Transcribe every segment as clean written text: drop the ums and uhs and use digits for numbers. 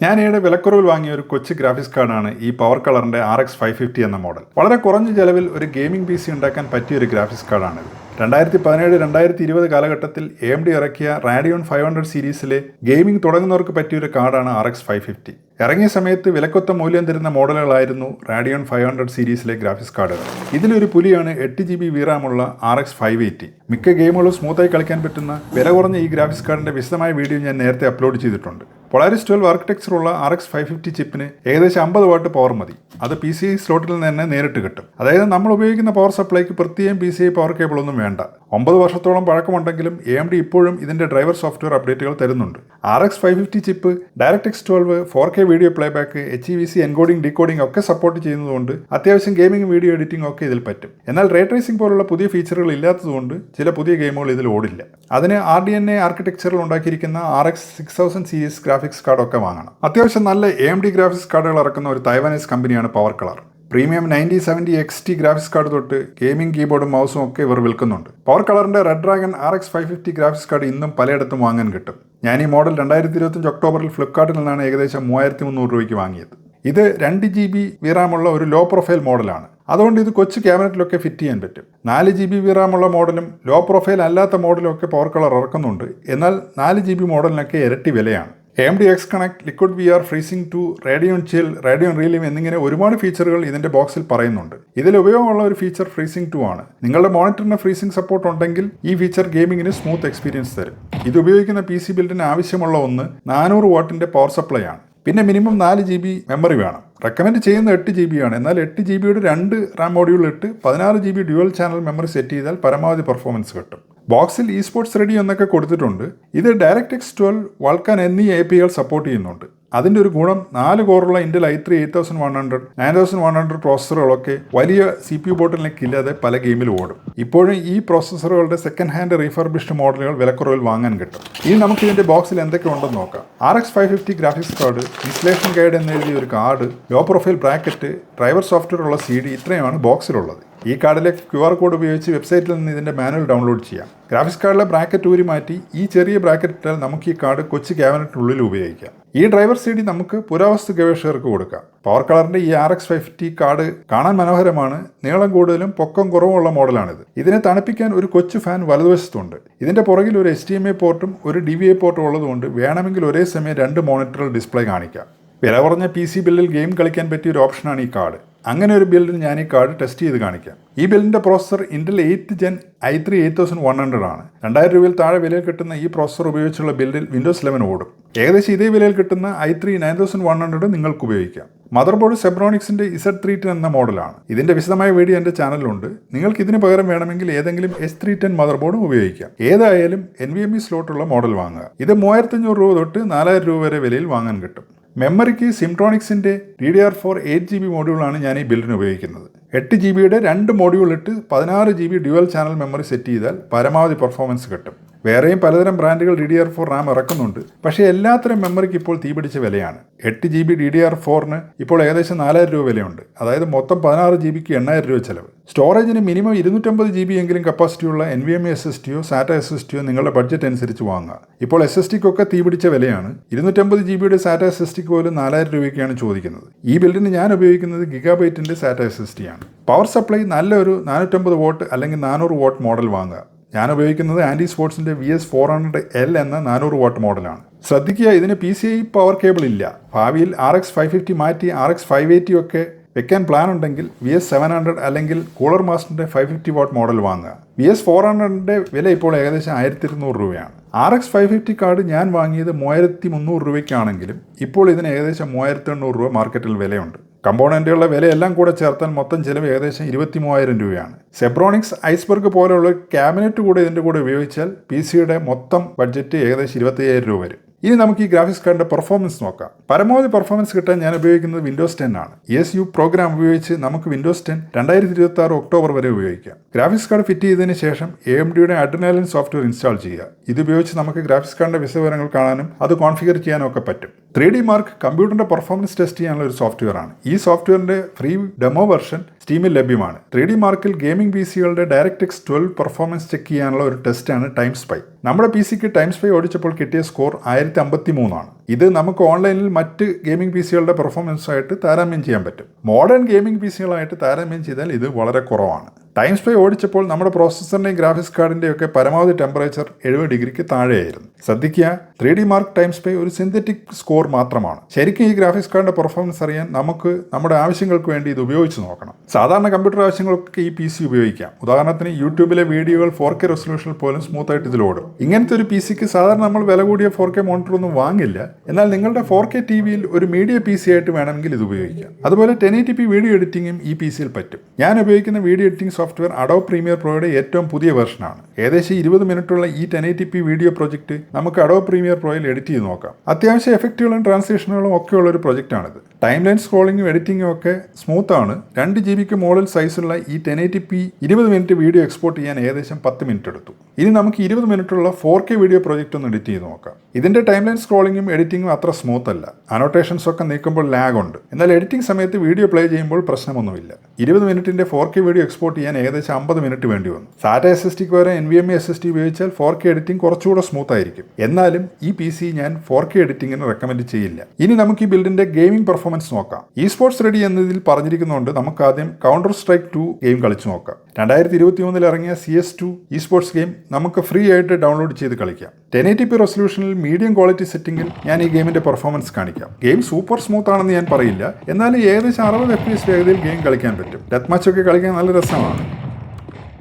ഞാൻ ഈയിടെ വിലക്കുറവിൽ വാങ്ങിയ ഒരു കൊച്ചു ഗ്രാഫിക്സ് കാർഡാണ് ഈ പവർ കളറിന്റെ RX 550 എന്ന മോഡൽ. വളരെ കുറഞ്ഞ ചെലവിൽ ഒരു ഗെയിമിംഗ് PC ഉണ്ടാക്കാൻ പറ്റിയ ഒരു ഗ്രാഫിക്സ് കാർഡാണിത്. 2017-2020 കാലഘട്ടത്തിൽ AMD ഇറക്കിയ Radeon 500 സീരീസിലെ ഗെയിമിംഗ് തുടങ്ങുന്നവർക്ക് പറ്റിയൊരു കാർഡാണ് RX 550. ഇറങ്ങിയ സമയത്ത് വിലക്കൊത്ത മൂല്യം തരുന്ന മോഡലുകളായിരുന്നു Radeon 500 സീരീസിലെ ഗ്രാഫിക്സ് കാർഡുകൾ. ഇതിലൊരു പുലിയാണ് 8GB VRAM-ഉള്ള RX 580. മിക്ക ഗെയിമുകളും സ്മൂത്തായി കളിക്കാൻ പറ്റുന്ന വില കുറഞ്ഞ ഈ ഗ്രാഫിക്സ് കാർഡിന്റെ വിശദമായ വീഡിയോ ഞാൻ നേരത്തെ അപ്ലോഡ് ചെയ്തിട്ടുണ്ട്. Polaris 12 ആർക്കിടെക്ചറുള്ള RX 550 ചിപ്പിന് ഏകദേശം 50 വാട്ട് പവർ മതി. അത് PCI സ്ലോട്ടിൽ നിന്ന് തന്നെ നേരിട്ട് കിട്ടും. അതായത് നമ്മൾ ഉപയോഗിക്കുന്ന പവർ സപ്ലൈക്ക് പ്രത്യേകം PCI പവർ കേബിൾ ഒന്നും വേണ്ട. 9 വർഷത്തോളം പഴക്കമുണ്ടെങ്കിലും AMD ഇപ്പോഴും ഇതിന്റെ ഡ്രൈവർ സോഫ്റ്റ്വെയർ അപ്ഡേറ്റുകൾ തരുന്നുണ്ട്. RX 550 chip DirectX 12 4K video playback HEVC encoding decoding ഒക്കെ സപ്പോർട്ട് ചെയ്യുന്നതുകൊണ്ട് അത്യാവശ്യം ഗെയിമിംഗ് വീഡിയോ എഡിറ്റിംഗ് ഒക്കെ ഇതിൽ പറ്റും. എന്നാൽ റേ ട്രേസിംഗ് പോലുള്ള പുതിയ ഫീച്ചറുകൾ ഇല്ലാത്തതുകൊണ്ട് ചില പുതിയ ഗെയിമുകൾ ഇതിൽ ഓടില്ല. അതിന് RDNA ആർക്കിടെക്ചറിൽ ഉണ്ടാക്കിയിരിക്കുന്ന RX 6000 സീരീസ് ഗ്രാഫിക്സ് കാർഡൊക്കെ വാങ്ങണം. അത്യാവശ്യം നല്ല AMD ഗ്രാഫിക്സ് കാർഡുകൾ ഇറക്കുന്ന ഒരു തൈവാനീസ് കമ്പനിയാണ് Power Color. Premium 9070 XT graphics card തൊട്ട് ഗെയിമിംഗ് കീബോർഡും മൗസും ഒക്കെ ഇവർ വിൽക്കുന്നുണ്ട്. പവർ കളറിന്റെ Red Dragon RX 550 graphics card ഇന്നും പലയിടത്തും വാങ്ങാൻ കിട്ടും. ഞാൻ ഈ മോഡൽ 2025 ഒക്ടോബറിൽ ഫ്ലിപ്കാർട്ടിൽ നിന്നാണ് ഏകദേശം 3300 രൂപയ്ക്ക് വാങ്ങിയത്. ഇത് 2GB VRAM-ഉള്ള ഒരു ലോ പ്രൊഫൈൽ മോഡലാണ്. അതുകൊണ്ട് ഇത് കൊച്ചു ക്യാബിനറ്റിലൊക്കെ ഫിറ്റ് ചെയ്യാൻ പറ്റും. 4GB VRAM-ഉള്ള മോഡലും ലോ പ്രൊഫൈൽ അല്ലാത്ത മോഡലും ഒക്കെ പവർ കളർ ഇറക്കുന്നുണ്ട്. എന്നാൽ 4GB മോഡലിനൊക്കെ ഇരട്ടി വിലയാണ്. AMD X-Connect, Liquid VR, Freezing 2, Radeon Chill, Radeon Relive എന്നിങ്ങനെ ഒരുപാട് ഫീച്ചറുകൾ ഇതിന്റെ ബോക്സിൽ പറയുന്നുണ്ട്. ഇതിൽ ഉപയോഗമുള്ള ഒരു ഫീച്ചർ ഫ്രീസിംഗ് 2 ആണ്. നിങ്ങളുടെ മോണിറ്ററിന് ഫ്രീസിംഗ് സപ്പോർട്ട് ഉണ്ടെങ്കിൽ ഈ ഫീച്ചർ ഗെയിമിങ്ങിന് സ്മൂത്ത് എക്സ്പീരിയൻസ് തരും. ഇത് ഉപയോഗിക്കുന്ന PC ബിൽഡിന് ആവശ്യമുള്ള 400 വാട്ടിന്റെ പവർ സപ്ലൈ ആണ്. പിന്നെ മിനിമം 4GB മെമ്മറി വേണം. റെക്കമെൻഡ് ചെയ്യുന്ന 8GB ആണ്. എന്നാൽ 8GBയുടെ 2 RAM മോഡ്യൂൾ ഇട്ട് 16GB dual channel memory set ചെയ്താൽ പരമാവധി പെർഫോമൻസ് കിട്ടും. ബോക്സിൽ സ്പോർട്സ് റെഡി എന്നൊക്കെ കൊടുത്തിട്ടുണ്ട്. ഇത് DirectX 12, Vulkan എന്നീ APIകൾ സപ്പോർട്ട് ചെയ്യുന്നുണ്ട്. അതിൻ്റെ ഒരു ഗുണം 4 കോറുള്ള Intel i3 8100, 9100 പ്രോസസ്സറുകളൊക്കെ വലിയ CPU ബോട്ടിൽനെക്ക് ഇല്ലാതെ പല ഗെയിമിലും ഓടും. ഇപ്പോഴും ഈ പ്രോസസ്സറുകളുടെ സെക്കൻഡ് ഹാൻഡ് റീഫർബിഷ്ഡ് മോഡലുകൾ വിലക്കുറവിൽ വാങ്ങാൻ കിട്ടും. ഇനി നമുക്ക് ഇതിൻ്റെ ബോക്സിൽ എന്തൊക്കെ ഉണ്ടെന്ന് നോക്കാം. RX 550 graphics card, installation guide എന്നെഴുതിയ ഒരു card, low profile bracket, driver software ഉള്ള CD, ഇത്രയുമാണ് ബോക്സിലുള്ളത്. ഈ കാർഡിലെ QR കോഡ് ഉപയോഗിച്ച് വെബ്സൈറ്റിൽ നിന്ന് ഇതിൻ്റെ മാനുവൽ ഡൗൺലോഡ് ചെയ്യാം. ഗ്രാഫിക്സ് കാർഡിലെ ബ്രാക്കറ്റ് ഊരി മാറ്റി ഈ ചെറിയ ബ്രാക്കറ്റ് ഇട്ടാൽ നമുക്ക് ഈ കാർഡ് കൊച്ചു ക്യാബിനറ്റിനുള്ളിൽ ഉപയോഗിക്കാം. ഈ ഡ്രൈവർ CD നമുക്ക് പുരാവസ്തു ഗവേഷകർക്ക് കൊടുക്കാം. പവർ കളറിന്റെ ഈ RX 550 കാർഡ് കാണാൻ മനോഹരമാണ്. നീളം കൂടുതലും പൊക്കം കുറവുമുള്ള മോഡലാണിത്. ഇതിനെ തണുപ്പിക്കാൻ ഒരു കൊച്ചു ഫാൻ വലതുവശത്തുണ്ട്. ഇതിന്റെ പുറകിൽ ഒരു HDMI പോർട്ടും ഒരു DVI പോർട്ടും ഉള്ളതുകൊണ്ട് വേണമെങ്കിൽ ഒരേ സമയം 2 മോണിറ്ററുകൾ ഡിസ്പ്ലേ കാണിക്കാം. വില കുറഞ്ഞ PC ബില്ലിൽ ഗെയിം കളിക്കാൻ പറ്റിയ ഒരു ഓപ്ഷനാണ് ഈ കാർഡ്. അങ്ങനെ ഒരു ബിൽഡിൽ ഞാൻ ഈ കാർഡ് ടെസ്റ്റ് ചെയ്ത് കാണിക്കാം. ഈ ബിൽഡിന്റെ processor Intel 8th Gen i3 8100 ആണ്. 2000 രൂപയിൽ താഴെ വിലയിൽ കിട്ടുന്ന ഈ പ്രോസസ്സർ ഉപയോഗിച്ചുള്ള ബിൽഡിൽ Windows 11 ഓടും. ഏകദേശം ഇതേ വിലയിൽ കിട്ടുന്ന i3 9100 നിങ്ങൾക്ക് ഉപയോഗിക്കാം. മദർ ബോർഡ് സെബ്രോണിക്സിന്റെ Z310 എന്ന മോഡലാണ്. ഇതിന്റെ വിശദമായ വീഡിയോ എൻ്റെ ചാനലിലുണ്ട്. നിങ്ങൾക്ക് ഇതിന് പകരം വേണമെങ്കിൽ ഏതെങ്കിലും S310 മദർ ബോർഡും ഉപയോഗിക്കാം. ഏതായാലും NVMe സ്ലോട്ടുള്ള മോഡൽ വാങ്ങുക. ഇത് 3500 രൂപ തൊട്ട് 4000 രൂപ വരെ വിലയിൽ വാങ്ങാൻ കിട്ടും. മെമ്മറിക്ക് സിംട്രോണിക്സിന്റെ DDR4 8GB മോഡ്യൂളാണ് ഞാൻ ഈ ബിൽഡിന് ഉപയോഗിക്കുന്നത്. 8GBയുടെ 2 മോഡ്യൂൾ ഇട്ട് 16GB dual channel memory set ചെയ്താൽ പരമാവധി പെർഫോമൻസ് കിട്ടും. വേറെയും പലതരം ബ്രാൻഡുകൾ DDR4 RAM ഇറക്കുന്നുണ്ട്. പക്ഷേ എല്ലാത്തരം മെമ്മറിക്ക് ഇപ്പോൾ തീപിടിച്ച വിലയാണ്. 8GB DDR4ന് ഇപ്പോൾ ഏകദേശം 4000 രൂപ വിലയുണ്ട്. അതായത് മൊത്തം 16GBക്ക് 8000 രൂപ ചിലവ്. സ്റ്റോറേജിന് മിനിമം 250GB എങ്കിലും കപ്പാസിറ്റിയുള്ള NVMe SSDയോ SATA SSDയോ നിങ്ങളുടെ ബഡ്ജറ്റ് അനുസരിച്ച് വാങ്ങുക. ഇപ്പോൾ SSDക്കൊക്കെ തീപിടിച്ച വിലയാണ്. 250GBയുടെ SATA SSDക്ക് പോലും 4000 രൂപയ്ക്കാണ് ചോദിക്കുന്നത്. ഈ ബിൽഡിന് ഞാൻ ഉപയോഗിക്കുന്നത് ഗിഗാബൈറ്റിന്റെ SATA SSD ആണ്. പവർ സപ്ലൈ നല്ലൊരു 450 വാട്ട് അല്ലെങ്കിൽ 400 വാട്ട് മോഡൽ വാങ്ങുക. ഞാൻ ഉപയോഗിക്കുന്നത് ആൻറ്റി സ്പോർട്സിൻ്റെ VS400L എന്ന 400 വാട്ട് മോഡലാണ്. ശ്രദ്ധിക്കുക, ഇതിന് PCI പവർ കേബിൾ ഇല്ല. ഭാവിയിൽ RX 550 മാറ്റി RX 580 ഒക്കെ വെക്കാൻ പ്ലാൻ ഉണ്ടെങ്കിൽ VS700 അല്ലെങ്കിൽ കൂളർ മാസ്റ്ററിൻ്റെ 550 വാട്ട് മോഡൽ വാങ്ങുക. VS400ൻ്റെ വില ഇപ്പോൾ ഏകദേശം 1200 രൂപയാണ്. RX 550 കാർഡ് ഞാൻ വാങ്ങിയത് 3300 രൂപയ്ക്കാണെങ്കിലും ഇപ്പോൾ ഇതിന് ഏകദേശം 3800 രൂപ മാർക്കറ്റിൽ വിലയുണ്ട്. കമ്പോണന്റുകളുടെ വിലയെല്ലാം കൂടെ ചേർത്താൽ മൊത്തം ചിലവ് ഏകദേശം 23000 രൂപയാണ്. സെബ്രോണിക്സ് ഐസ്ബർഗ് പോലെയുള്ള ക്യാബിനറ്റ് കൂടെ ഇതിൻ്റെ കൂടെ ഉപയോഗിച്ചാൽ PCയുടെ മൊത്തം ബഡ്ജറ്റ് ഏകദേശം 25000 രൂപ വരും. ഇനി നമുക്ക് ഈ ഗ്രാഫിക്സ് കാർഡിന്റെ പെർഫോമൻസ് നോക്കാം. പരമാവധി പെർഫോമൻസ് കിട്ടാൻ ഞാൻ ഉപയോഗിക്കുന്നത് Windows 10 ആണ്. ESU പ്രോഗ്രാം ഉപയോഗിച്ച് നമുക്ക് Windows 10 2026 ഒക്ടോബർ വരെ ഉപയോഗിക്കാം. ഗ്രാഫിക്സ് കാർഡ് ഫിറ്റ് ചെയ്തതിന് ശേഷം AMDയുടെ Adrenalin സോഫ്റ്റ്വെയർ ഇൻസ്റ്റാൾ ചെയ്യുക. ഇത് ഉപയോഗിച്ച് നമുക്ക് ഗ്രാഫിക്സ് കാർഡിന്റെ വിശദവിവരങ്ങൾ കാണാനും അത് കോൺഫിഗർ ചെയ്യാനും ഒക്കെ പറ്റും. 3D Mark കമ്പ്യൂട്ടറിന്റെ പെർഫോമൻസ് ടെസ്റ്റ് ചെയ്യാനുള്ള ഒരു സോഫ്റ്റ്വെയർ ആണ്. ഈ സോഫ്റ്റ്വെയറിന്റെ ഫ്രീ ഡെമോ വെർഷൻ സ്റ്റീമിൽ ലഭ്യമാണ്. 3D മാർക്കിൽ ഗെയിമിംഗ് PCകളുടെ DirectX 12 പെർഫോമൻസ് ചെക്ക് ചെയ്യാനുള്ള ഒരു ടെസ്റ്റാണ് ടൈം സ്പൈ. നമ്മുടെ പി സിക്ക് ടൈംസ് 5 ഓടിച്ചപ്പോൾ കിട്ടിയ സ്കോർ 1053 ഇത് നമുക്ക് ഓൺലൈനിൽ മറ്റ് ഗെയിമിംഗ് പി സികളുടെ പെർഫോമൻസായിട്ട് താരതമ്യം ചെയ്യാൻ പറ്റും. മോഡേൺ ഗെയിമിംഗ് പി സികളായിട്ട് താരതമ്യം ചെയ്താൽ ഇത് വളരെ കുറവാണ്. ടൈംസ് 5 ഓടിച്ചപ്പോൾ നമ്മുടെ പ്രോസസ്സറിൻ്റെയും ഗ്രാഫിക്സ് കാർഡിൻ്റെയും ഒക്കെ പരമാവധി ടെമ്പറേച്ചർ 70 ഡിഗ്രിക്ക് താഴെയായിരുന്നു. ശ്രദ്ധിക്കുക, 3D Mark ടൈംസ് 5 ഒരു സിന്തറ്റിക് സ്കോർ മാത്രമാണ്. ശരിക്കും ഈ ഗ്രാഫിക്സ് കാർഡിൻ്റെ പെർഫോമൻസ് അറിയാൻ നമുക്ക് നമ്മുടെ ആവശ്യങ്ങൾക്ക് വേണ്ടി ഇത് ഉപയോഗിച്ച് നോക്കണം. സാധാരണ കമ്പ്യൂട്ടർ ആവശ്യങ്ങൾക്കൊക്കെ ഈ പി സി ഉപയോഗിക്കാം. ഉദാഹരണത്തിന് യൂട്യൂബിലെ വീഡിയോകൾ 4K റെസൊല്യൂഷനിൽ പോലും സ്മൂത്തായിട്ട് ഇതിലോടും. ഇങ്ങനത്തെ ഒരു പി സിക്ക് സാധാരണ നമ്മൾ വില കൂടിയ 4K മോണിറ്ററൊന്നും വാങ്ങില്ല. എന്നാൽ നിങ്ങളുടെ 4K ടി വിയിൽ ഒരു മീഡിയ പി സി ആയിട്ട് വേണമെങ്കിൽ ഇത് ഉപയോഗിക്കാം. അതുപോലെ 1080p വീഡിയോ എഡിറ്റിംഗും ഈ പി സിയിൽ പറ്റും. ഞാൻ ഉപയോഗിക്കുന്ന video editing software Adobe Premiere പ്രോയുടെ ഏറ്റവും പുതിയ വെർഷനാണ്. ഏകദേശം 20 മിനിറ്റുള്ള ഈ 1080p വീഡിയോ പ്രൊജക്ട് നമുക്ക് അഡോബ് പ്രീമിയർ പ്രോയിൽ എഡിറ്റ് ചെയ്ത് നോക്കാം. അത്യാവശ്യം എഫക്റ്റുകളും ട്രാൻസ്ലേഷനുകളും ഒക്കെ ഉള്ള ഒരു പ്രൊജക്റ്റാണിത്. ടൈം ലൈൻ സ്ക്രോളിങ്ങും എഡിറ്റിങ്ങും ഒക്കെ സ്മൂത്താണ്. 2 GB മുകളിൽ സൈസുള്ള ഈ 1080p 20 മിനിറ്റ് വീഡിയോ എക്സ്പോർട്ട് ചെയ്യാൻ ഏകദേശം 10 മിനിറ്റ് എടുത്തു. ഇനി നമുക്ക് 20 മിനിറ്റുള്ള 4K വീഡിയോ പ്രൊജക്റ്റ് ഒന്ന് എഡിറ്റ് ചെയ്ത് നോക്കാം. ഇതിന്റെ ടൈം ലൈൻ സ്ക്രോളിങ്ങും എഡിറ്റിങ്ങും അത്ര സ്മൂത്ത് അല്ല. അനോട്ടേഷൻസ് ഒക്കെ നീക്കുമ്പോൾ ലാഗ് ഉണ്ട്. എന്നാൽ എഡിറ്റിംഗ് സമയത്ത് വീഡിയോ പ്ലേ ചെയ്യുമ്പോൾ പ്രശ്നമൊന്നുമില്ല. 20 മിനിറ്റിന്റെ 4K വീഡിയോ എക്സ്പോർട്ട് ചെയ്യാൻ ഏകദേശം 50 മിനിറ്റ് വേണ്ടി വന്നു. SATA SSDക്ക് പകരം NVMe SSD ഉപയോഗിച്ചാൽ 4K എഡിറ്റിംഗ് കുറച്ചുകൂടെ സ്മൂത്ത് ആയിരിക്കും. എന്നാലും ഈ പി സി ഞാൻ 4K എഡിറ്റിംഗിന് റെക്കമെൻഡ് ചെയ്യില്ല. ഇനി നമുക്ക് ഈ ബിൽഡിന്റെ ഗെയിമിംഗ് പെർഫോമൻസ് നോക്കാം. ഈ സ്പോർട്സ് റെഡി എന്നതിൽ പറഞ്ഞിരിക്കുന്നതുകൊണ്ട് നമുക്ക് ആദ്യം കൗണ്ടർ സ്ട്രൈക്ക് 2 ഗെയിം കളിച്ചു നോക്കാം. 2021 ഇറങ്ങിയ CS2 ഈ സ്പോർട്സ് ഗെയിം നമുക്ക് ഫ്രീ ആയിട്ട് ഡൗൺലോഡ് ചെയ്ത് കളിക്കാം. 1080p റെസൊല്യൂഷനിൽ മീഡിയം ക്വാളിറ്റി സെറ്റിംഗിൽ ഞാൻ ഈ ഗെയിമിന്റെ പെർഫോമൻസ് കാണിക്കാം. ഗെയിം സൂപ്പർ സ്മൂത്ത് ആണെന്ന് ഞാൻ പറയില്ല. എന്നാലും ഏകദേശം 60 FPS വേഗതയിൽ ഗെയിം കളിക്കാൻ പറ്റും. ഡെത്ത് മാച്ച് ഒക്കെ കളിക്കാൻ നല്ല രസമാണ്.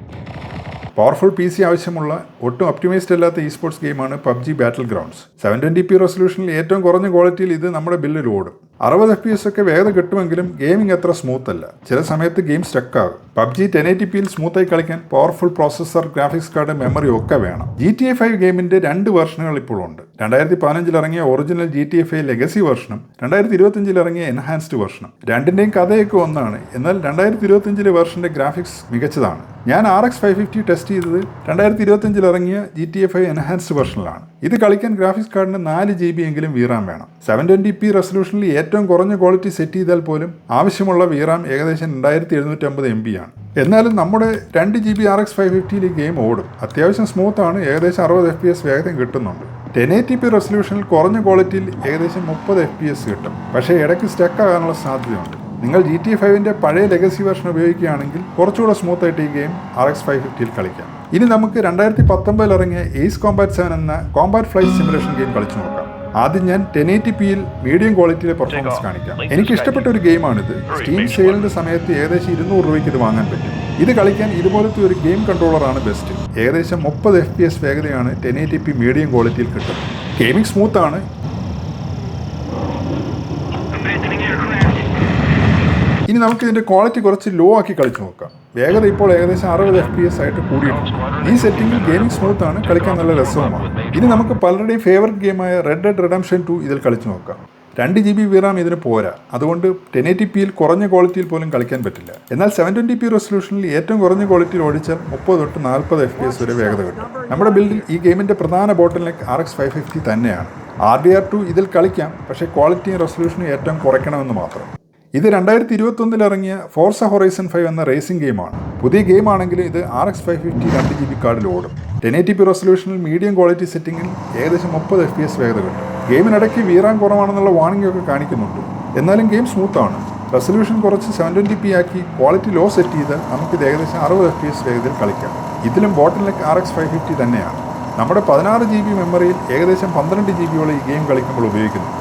പവർഫുൾ പി സി ആവശ്യമുള്ള ഒട്ടും ഒപ്റ്റിമൈസ്ഡ് അല്ലാത്ത ഈ സ്പോർട്സ് ഗെയിമാണ് PUBG ബാറ്റിൽ ഗ്രൗണ്ട്സ്. 720p റെസൊല്യൂഷനിൽ ഏറ്റവും കുറഞ്ഞ ക്വാളിറ്റിയിൽ ഇത് നമ്മുടെ ബില്ലിൽ ഓടും. 60 FPS ഒക്കെ വേഗത കിട്ടുമെങ്കിലും ഗെയിമിംഗ് അത്ര സ്മൂത്ത് അല്ല. ചില സമയത്ത് ഗെയിം സ്റ്റക്ക് ആകും. PUBG 1080pയിൽ സ്മൂത്തായി കളിക്കാൻ powerful processor, graphics card, memory ഒക്കെ വേണം. GTA 5 ഗെയിമിന്റെ 2 വെർഷനുകൾ ഇപ്പോൾ ഉണ്ട്. 2015 ഇറങ്ങിയ ഒറിജിനൽ GTA 5 ലെഗസി വെർഷനും 2025 ഇറങ്ങിയ എൻഹാൻസ്ഡ് വെർഷനും. രണ്ടിന്റെയും കഥയൊക്കെ ഒന്നാണ്. എന്നാൽ 2025 വെർഷന്റെ ഗ്രാഫിക്സ് മികച്ചതാണ്. ഞാൻ RX 550 ടെസ്റ്റ് ചെയ്തത് 2025 ഇറങ്ങിയ GTA 5 എൻഹാൻസ്ഡ് വെർഷനിലാണ്. ഇത് കളിക്കാൻ ഗ്രാഫിക്സ് കാർഡിന് 4 GB എങ്കിലും VRAM വേണം. 720p റെസൊല്യൂഷനിൽ ഏറ്റവും കുറഞ്ഞ ക്വാളിറ്റി സെറ്റ് ചെയ്താൽ പോലും ആവശ്യമുള്ള VRAM ഏകദേശം 2750 MB ആണ്. എന്നാലും നമ്മുടെ 2 GB RX 550 ഗെയിം ഓടും. അത്യാവശ്യം സ്മൂത്താണ്. ഏകദേശം 60 FPS വേഗത കിട്ടുന്നുണ്ട്. 1080p റെസൊല്യൂഷനിൽ കുറഞ്ഞ ക്വാളിറ്റിയിൽ ഏകദേശം 30 FPS കിട്ടും. പക്ഷേ ഇടയ്ക്ക് സ്റ്റക്ക് ആകാനുള്ള സാധ്യതയുണ്ട്. നിങ്ങൾ GTA 5ന്റെ പഴയ ലെഗസി വെർഷൻ ഉപയോഗിക്കുകയാണെങ്കിൽ കുറച്ചുകൂടെ സ്മൂത്തായിട്ട് ഈ ഗെയിം RX 550യിൽ കളിക്കാം. ഇനി നമുക്ക് 2019 ഇറങ്ങിയ Ace Combat 7 എന്ന കോമ്പാറ്റ് ഫ്ലൈറ്റ് സിമുലേഷൻ ഗെയിം കളിച്ചു നോക്കാം. ആദ്യം ഞാൻ 1080pയിൽ മീഡിയം ക്വാളിറ്റിയിലെ പെർഫോമൻസ് കാണിക്കാം. എനിക്ക് ഇഷ്ടപ്പെട്ട ഒരു ഗെയിമാണിത്. സ്റ്റീം സെയിലിന്റെ സമയത്ത് ഏകദേശം 200 രൂപയ്ക്ക് ഇത് വാങ്ങാൻ പറ്റും. ഇത് കളിക്കാൻ ഇതുപോലത്തെ ഒരു ഗെയിം കൺട്രോളറാണ് ബെസ്റ്റ്. ഏകദേശം 30 FPS വേഗതയാണ് 1080p മീഡിയം ക്വാളിറ്റിയിൽ കിട്ടുന്നത്. ഗെയിമിംഗ് സ്മൂത്താണ്. ഇനി നമുക്ക് ഇതിന്റെ ക്വാളിറ്റി കുറച്ച് ലോ ആക്കി കളിച്ചു നോക്കാം. വേഗത ഇപ്പോൾ ഏകദേശം 60 FPS ആയിട്ട് കൂടിയിട്ടുണ്ട്. ഈ സെറ്റിംഗിൽ ഗെയിമിംഗ് സ്മൂത്ത് ആണ്, കളിക്കാൻ നല്ല രസവുമാണ്. ഇനി നമുക്ക് പലരുടെയും ഫേവറേറ്റ് ഗെയിമായ Red Dead Redemption 2 ഇതിൽ കളിച്ചു നോക്കാം. 2 GB VRAM ഇതിന് പോരാ. അതുകൊണ്ട് 1080pയിൽ കുറഞ്ഞ ക്വാളിറ്റിയിൽ പോലും കളിക്കാൻ പറ്റില്ല. എന്നാൽ 720p റെസൊല്യൂഷനിൽ ഏറ്റവും കുറഞ്ഞ ക്വാളിറ്റിയിൽ ഓടിച്ചാൽ 30 തൊട്ട് 40 FPS വരെ വേഗത കിട്ടും. നമ്മുടെ ബിൽഡിൽ ഈ ഗെയിമിന്റെ പ്രധാന ബോട്ടിൽനെക്ക് RX 550 തന്നെയാണ്. RDR2 ഇതിൽ കളിക്കാം, പക്ഷേ ക്വാളിറ്റിയും റെസൊല്യൂഷനും ഏറ്റവും കുറയ്ക്കണമെന്ന് മാത്രം. ഇത് 2021 ഇറങ്ങിയ Forza Horizon 5 എന്ന റേസിംഗ് ഗെയിമാണ്. പുതിയ ഗെയിമാണെങ്കിൽ ഇത് RX 550 2 GB കാർഡിൽ ഓടും. 1080p റെസൊല്യൂഷനിൽ മീഡിയം ക്വാളിറ്റി സെറ്റിംഗിൽ ഏകദേശം 30 FPS വേഗത കിട്ടും. ഗെയിമിനിടയ്ക്ക് VRAM കുറവാണെന്നുള്ള വാർണിംഗ് ഒക്കെ കാണിക്കുന്നുണ്ട്. എന്നാലും ഗെയിം സ്മൂത്താണ്. റെസൊല്യൂഷൻ കുറച്ച് 720p ആക്കി ക്വാളിറ്റി ലോ സെറ്റ് ചെയ്താൽ നമുക്കിത് ഏകദേശം 60 FPS വേഗതയിൽ കളിക്കാം. ഇതിലും ബോട്ടിൽനെക്ക് RX 550 തന്നെയാണ്. നമ്മുടെ 16 GB മെമ്മറിയിൽ ഏകദേശം 12 GB ഈ ഗെയിം കളിക്കുമ്പോൾ ഉപയോഗിക്കുന്നു.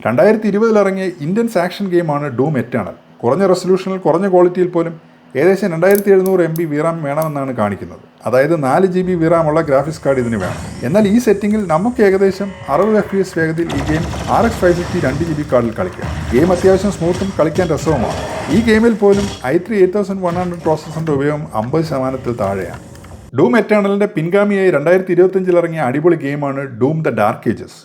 2020 ഇറങ്ങിയ ഇന്ത്യൻസ് ആക്ഷൻ ഗെയിമാണ് ഡൂം എറ്റേണൽ. കുറഞ്ഞ റെസൊല്യൂഷനിൽ കുറഞ്ഞ ക്വാളിറ്റിയിൽ പോലും ഏകദേശം 2700 MB VRAM വേണമെന്നാണ് കാണിക്കുന്നത്. അതായത് 4 GB VRAM ഉള്ള ഗ്രാഫിക്സ് കാർഡ് ഇതിന് വേണം. എന്നാൽ ഈ സെറ്റിംഗിൽ നമുക്ക് ഏകദേശം 60 FPS വേഗതയിൽ ഈ ഗെയിം RX 550 2 GB കാർഡിൽ കളിക്കാം. ഗെയിം അത്യാവശ്യം സ്മൂത്തും കളിക്കാൻ രസവുമാണ്. ഈ ഗെയിമിൽ പോലും i3 8100 പ്രോസസ്സറിൻ്റെ ഉപയോഗം 50% താഴെയാണ്. ഡൂം എറ്റേണലിൻ്റെ പിൻഗാമിയായി 2025 ഇറങ്ങിയ അടിപൊളി ഗെയിമാണ് ഡൂം ദ ഡാർക്ക് ഏജസ്.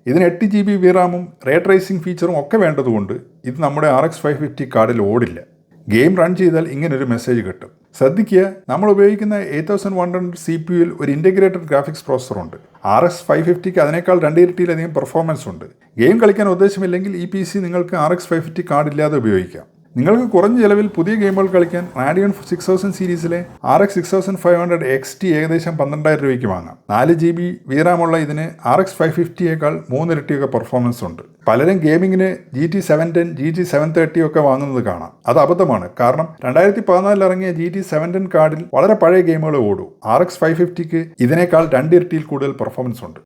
ഇതിന് 8 GB VRAMും റേ ട്രേസിംഗ് ഫീച്ചറും ഒക്കെ വേണ്ടതുകൊണ്ട് ഇത് നമ്മുടെ RX 550 കാർഡിൽ ഓടില്ല. ഗെയിം റൺ ചെയ്താൽ ഇങ്ങനൊരു മെസ്സേജ് കിട്ടും. ശ്രദ്ധിക്കുക, നമ്മൾ ഉപയോഗിക്കുന്ന 8100 CPUയിൽ ഒരു ഇൻ്റഗ്രേറ്റഡ് ഗ്രാഫിക്സ് പ്രോസസ്സറുണ്ട്. RX 550ക്ക് അതിനേക്കാൾ 2 ഇരട്ടിയിലധികം പെർഫോമൻസ് ഉണ്ട്. ഗെയിം കളിക്കാൻ ഉദ്ദേശമില്ലെങ്കിൽ ഈ PC നിങ്ങൾക്ക് RX 550 കാർഡില്ലാതെ ഉപയോഗിക്കാം. നിങ്ങൾക്ക് കുറഞ്ഞ ചെലവിൽ പുതിയ ഗെയിമുകൾ കളിക്കാൻ റാഡിയൻ 6000 സീരീസിലെ RX 6500 XT ഏകദേശം 12,000 രൂപയ്ക്ക് വാങ്ങാം. 4 GB VRAM ഉള്ള ഇതിന് RX 550യേക്കാൾ 3 ഇരട്ടിയൊക്കെ പെർഫോമൻസ് ഉണ്ട്. പലരും ഗെയിമിങ്ങിന് GT 710, GT 730 ഒക്കെ വാങ്ങുന്നത് കാണാം. അത് അബദ്ധമാണ്. കാരണം 2014 ഇറങ്ങിയ GT 710 കാർഡിൽ വളരെ പഴയ ഗെയിമുകൾ ഓടും. RX 550ക്ക് ഇതിനേക്കാൾ 2 ഇരട്ടിയിൽ കൂടുതൽ പെർഫോമൻസ് ഉണ്ട്.